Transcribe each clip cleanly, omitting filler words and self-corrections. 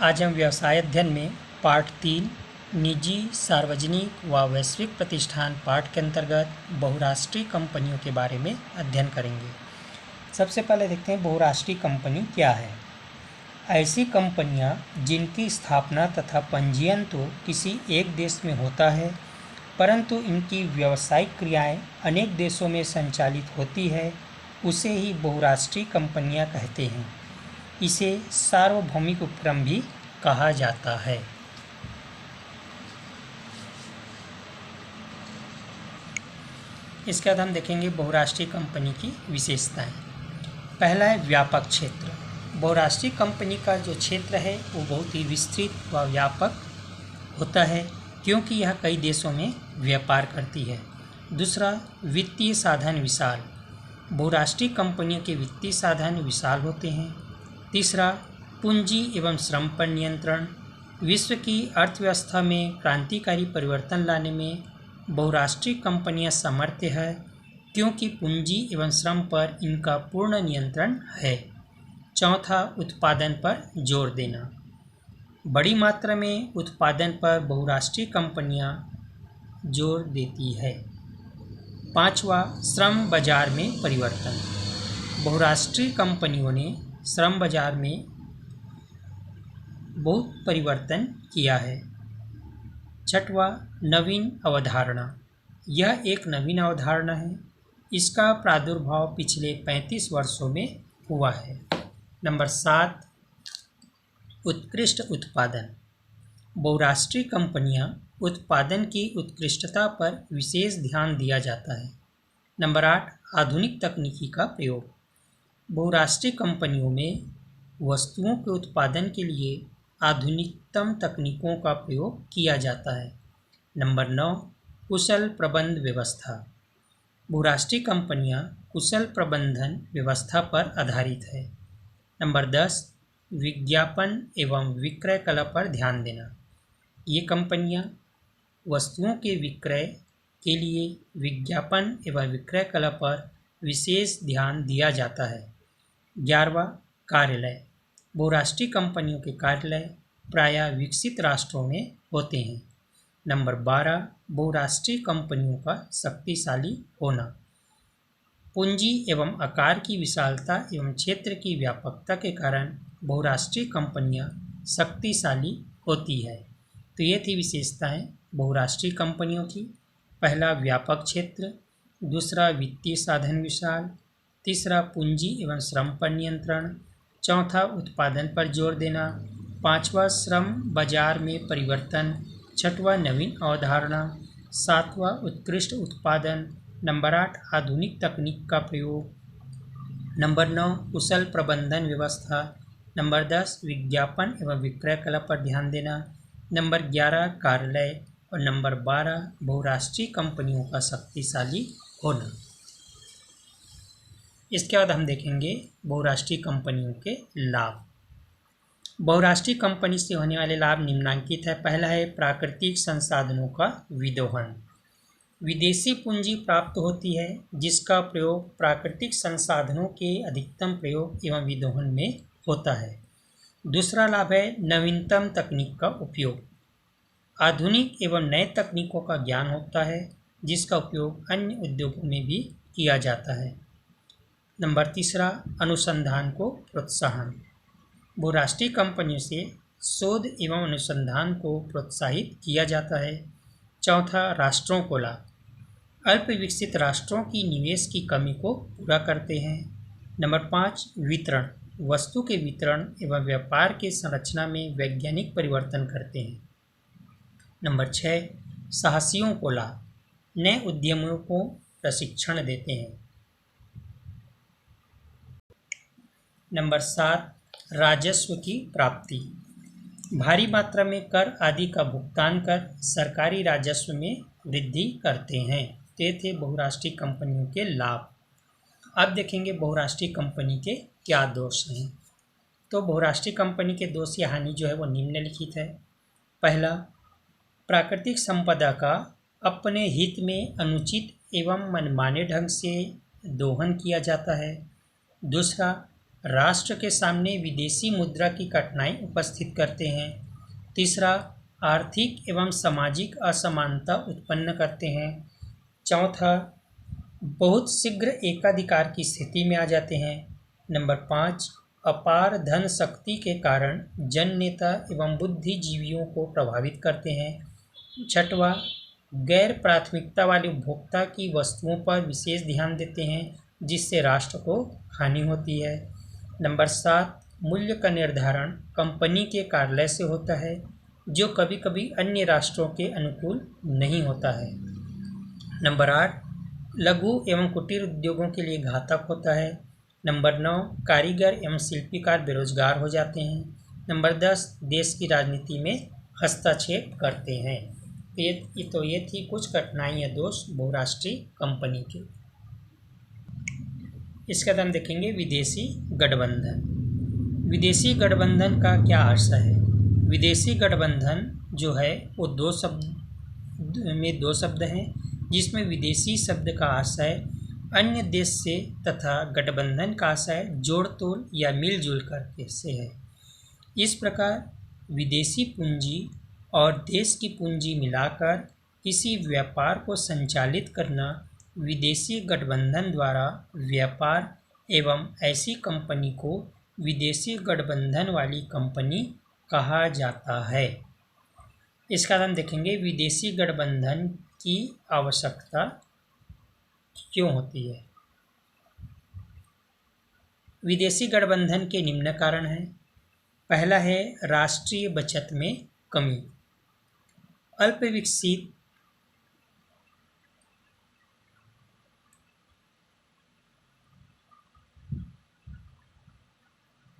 आज हम व्यवसाय अध्ययन में पाठ 3 निजी, सार्वजनिक व वैश्विक प्रतिष्ठान पाठ के अंतर्गत बहुराष्ट्रीय कंपनियों के बारे में अध्ययन करेंगे। सबसे पहले देखते हैं बहुराष्ट्रीय कंपनी क्या है। ऐसी कंपनियां जिनकी स्थापना तथा पंजीयन तो किसी एक देश में होता है, परंतु इनकी व्यावसायिक क्रियाएं अनेक देशों में संचालित होती है, उसे ही बहुराष्ट्रीय कंपनियां कहते हैं। इसे सार्वभौमिक उपक्रम भी कहा जाता है। इसके बाद हम देखेंगे बहुराष्ट्रीय कंपनी की विशेषताएं। पहला है व्यापक क्षेत्र। बहुराष्ट्रीय कंपनी का जो क्षेत्र है वो बहुत ही विस्तृत व व्यापक होता है, क्योंकि यह कई देशों में व्यापार करती है। दूसरा, वित्तीय साधन विशाल। बहुराष्ट्रीय कंपनियों के वित्तीय साधन विशाल होते हैं। तीसरा, पूंजी एवं श्रम पर नियंत्रण। विश्व की अर्थव्यवस्था में क्रांतिकारी परिवर्तन लाने में बहुराष्ट्रीय कंपनियां समर्थ है, क्योंकि पूंजी एवं श्रम पर इनका पूर्ण नियंत्रण है। चौथा, उत्पादन पर जोर देना। बड़ी मात्रा में उत्पादन पर बहुराष्ट्रीय कंपनियां जोर देती है। पांचवा, श्रम बाजार में परिवर्तन। बहुराष्ट्रीय कंपनियों ने श्रम बाजार में बहुत परिवर्तन किया है। छठवा, नवीन अवधारणा। यह एक नवीन अवधारणा है। इसका प्रादुर्भाव पिछले 35 वर्षों में हुआ है। नंबर 7, उत्कृष्ट उत्पादन। बहुराष्ट्रीय कंपनियां उत्पादन की उत्कृष्टता पर विशेष ध्यान दिया जाता है। नंबर 8, आधुनिक तकनीकी का प्रयोग। बहुराष्ट्रीय कंपनियों में वस्तुओं के उत्पादन के लिए आधुनिकतम तकनीकों का प्रयोग किया जाता है। नंबर 9, कुशल प्रबंध व्यवस्था। बहुराष्ट्रीय कंपनियां कुशल प्रबंधन व्यवस्था पर आधारित है। नंबर 10, विज्ञापन एवं विक्रय कला पर ध्यान देना। ये कंपनियां वस्तुओं के विक्रय के लिए विज्ञापन एवं विक्रय कला पर विशेष ध्यान दिया जाता है। 11वां, कार्यालय। बहुराष्ट्रीय कंपनियों के कार्यालय प्रायः विकसित राष्ट्रों में होते हैं। नंबर 12, बहुराष्ट्रीय कंपनियों का शक्तिशाली होना। पूंजी एवं आकार की विशालता एवं क्षेत्र की व्यापकता के कारण बहुराष्ट्रीय कंपनियां शक्तिशाली होती है। तो ये थी विशेषताएं बहुराष्ट्रीय कंपनियों की। पहला, व्यापक क्षेत्र। दूसरा, वित्तीय साधन विशाल। तीसरा, पूंजी एवं श्रम पर नियंत्रण। चौथा, उत्पादन पर जोर देना। पांचवा, श्रम बाजार में परिवर्तन। छठवां, नवीन अवधारणा। सातवां, उत्कृष्ट उत्पादन। नंबर 8, आधुनिक तकनीक का प्रयोग। नंबर 9, कुशल प्रबंधन व्यवस्था। नंबर 10, विज्ञापन एवं विक्रय कला पर ध्यान देना। नंबर 11, कार्यालय। और नंबर 12, बहुराष्ट्रीय कंपनियों का शक्तिशाली होना। इसके बाद हम देखेंगे बहुराष्ट्रीय कंपनियों के लाभ। बहुराष्ट्रीय कंपनी से होने वाले लाभ निम्नलिखित है। पहला है प्राकृतिक संसाधनों का विदोहन। विदेशी पूंजी प्राप्त होती है, जिसका प्रयोग प्राकृतिक संसाधनों के अधिकतम प्रयोग एवं विदोहन में होता है। दूसरा लाभ है नवीनतम तकनीक का उपयोग। आधुनिक एवं नए तकनीकों का ज्ञान होता है, जिसका उपयोग अन्य उद्योगों में भी किया जाता है। नंबर तीसरा, अनुसंधान को प्रोत्साहन। बहुराष्ट्रीय कंपनियों से शोध एवं अनुसंधान को प्रोत्साहित किया जाता है। चौथा, राष्ट्रों को लाभ। अल्प विकसित राष्ट्रों की निवेश की कमी को पूरा करते हैं। नंबर 5, वितरण। वस्तु के वितरण एवं व्यापार के संरचना में वैज्ञानिक परिवर्तन करते हैं। नंबर 6, साहसियों को लाभ। नए उद्यमियों को प्रशिक्षण देते हैं। नंबर 7, राजस्व की प्राप्ति। भारी मात्रा में कर आदि का भुगतान कर सरकारी राजस्व में वृद्धि करते हैं। ये थे बहुराष्ट्रीय कंपनियों के लाभ। अब देखेंगे बहुराष्ट्रीय कंपनी के क्या दोष हैं। तो बहुराष्ट्रीय कंपनी के दोष या हानि जो है वो निम्नलिखित है। पहला, प्राकृतिक संपदा का अपने हित में अनुचित एवं मनमाने ढंग से दोहन किया जाता है। दूसरा, राष्ट्र के सामने विदेशी मुद्रा की कठिनाई उपस्थित करते हैं। तीसरा, आर्थिक एवं सामाजिक असमानता उत्पन्न करते हैं। चौथा, बहुत शीघ्र एकाधिकार की स्थिति में आ जाते हैं। नंबर 5, अपार धन शक्ति के कारण जननेता एवं बुद्धिजीवियों को प्रभावित करते हैं। छठवां, गैर प्राथमिकता वाले उपभोक्ता की वस्तुओं पर विशेष ध्यान देते हैं जिससे राष्ट्र को हानि होती है। नंबर 7, मूल्य का निर्धारण कंपनी के कार्यालय से होता है जो कभी कभी अन्य राष्ट्रों के अनुकूल नहीं होता है। नंबर 8, लघु एवं कुटीर उद्योगों के लिए घातक होता है। नंबर 9, कारीगर एवं शिल्पीकार बेरोजगार हो जाते हैं। नंबर 10, देश की राजनीति में हस्तक्षेप करते हैं। तो ये थी कुछ कठिनाई या दोष बहुराष्ट्रीय कंपनी के। इसके बाद हम देखेंगे विदेशी गठबंधन। विदेशी गठबंधन का क्या अर्थ है? विदेशी गठबंधन जो है वो दो शब्द हैं जिसमें विदेशी शब्द का अर्थ है अन्य देश से तथा गठबंधन का अर्थ है जोड़ तोड़ या मिलजुल करके से है। इस प्रकार विदेशी पूंजी और देश की पूंजी मिलाकर किसी व्यापार को संचालित करना विदेशी गठबंधन द्वारा व्यापार एवं ऐसी कंपनी को विदेशी गठबंधन वाली कंपनी कहा जाता है। इसका हम देखेंगे विदेशी गठबंधन की आवश्यकता क्यों होती है। विदेशी गठबंधन के निम्न कारण हैं। पहला है राष्ट्रीय बचत में कमी।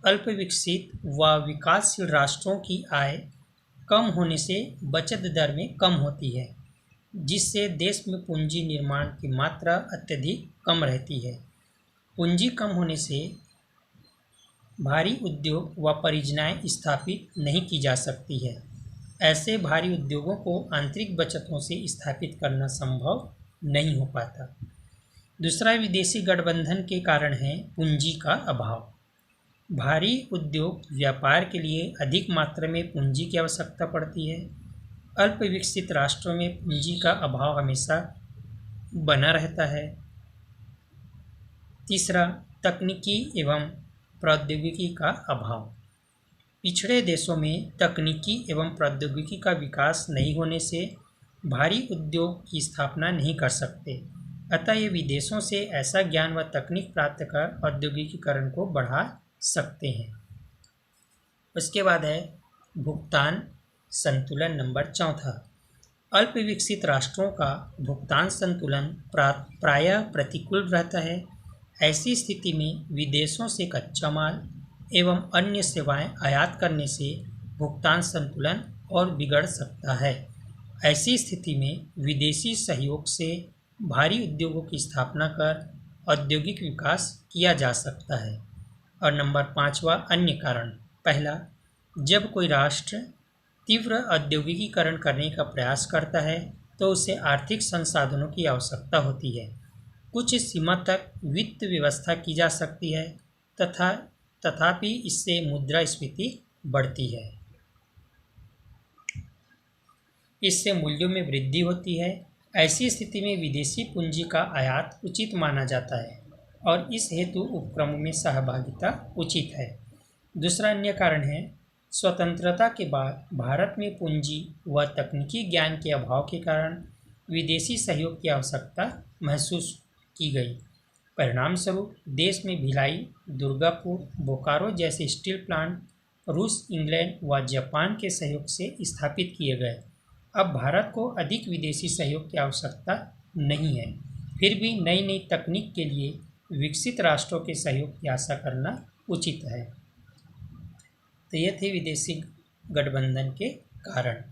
अल्पविकसित व विकासशील राष्ट्रों की आय कम होने से बचत दर में कम होती है जिससे देश में पूंजी निर्माण की मात्रा अत्यधिक कम रहती है। पूंजी कम होने से भारी उद्योग व परियोजनाएं स्थापित नहीं की जा सकती है। ऐसे भारी उद्योगों को आंतरिक बचतों से स्थापित करना संभव नहीं हो पाता। दूसरा विदेशी गठबंधन के कारण है पूंजी का अभाव। भारी उद्योग व्यापार के लिए अधिक मात्रा में पूंजी की आवश्यकता पड़ती है। अल्प विकसित राष्ट्रों में पूंजी का अभाव हमेशा बना रहता है। तीसरा, तकनीकी एवं प्रौद्योगिकी का अभाव। पिछड़े देशों में तकनीकी एवं प्रौद्योगिकी का विकास नहीं होने से भारी उद्योग की स्थापना नहीं कर सकते। अतः ये विदेशों से ऐसा ज्ञान व तकनीक प्राप्त कर औद्योगिकीकरण को बढ़ा सकते हैं। उसके बाद है भुगतान संतुलन। नंबर 4, अल्प विकसित राष्ट्रों का भुगतान संतुलन प्रायः प्रतिकूल रहता है। ऐसी स्थिति में विदेशों से कच्चा माल एवं अन्य सेवाएं आयात करने से भुगतान संतुलन और बिगड़ सकता है। ऐसी स्थिति में विदेशी सहयोग से भारी उद्योगों की स्थापना कर औद्योगिक विकास किया जा सकता है। और नंबर 5वां अन्य कारण। पहला, जब कोई राष्ट्र तीव्र औद्योगिकीकरण करने का प्रयास करता है तो उसे आर्थिक संसाधनों की आवश्यकता होती है। कुछ सीमा तक वित्त व्यवस्था की जा सकती है तथापि इससे मुद्रास्फीति बढ़ती है। इससे मूल्यों में वृद्धि होती है। ऐसी स्थिति में विदेशी पूंजी का आयात उचित माना जाता है और इस हेतु उपक्रमों में सहभागिता उचित है। दूसरा अन्य कारण है स्वतंत्रता के बाद भारत में पूंजी व तकनीकी ज्ञान के अभाव के कारण विदेशी सहयोग की आवश्यकता महसूस की गई। परिणामस्वरूप देश में भिलाई, दुर्गापुर, बोकारो जैसे स्टील प्लांट रूस, इंग्लैंड व जापान के सहयोग से स्थापित किए गए। अब भारत को अधिक विदेशी सहयोग की आवश्यकता नहीं है। फिर भी नई नई तकनीक के लिए विकसित राष्ट्रों के सहयोग की आशा करना उचित है। तो ये थे विदेशी गठबंधन के कारण।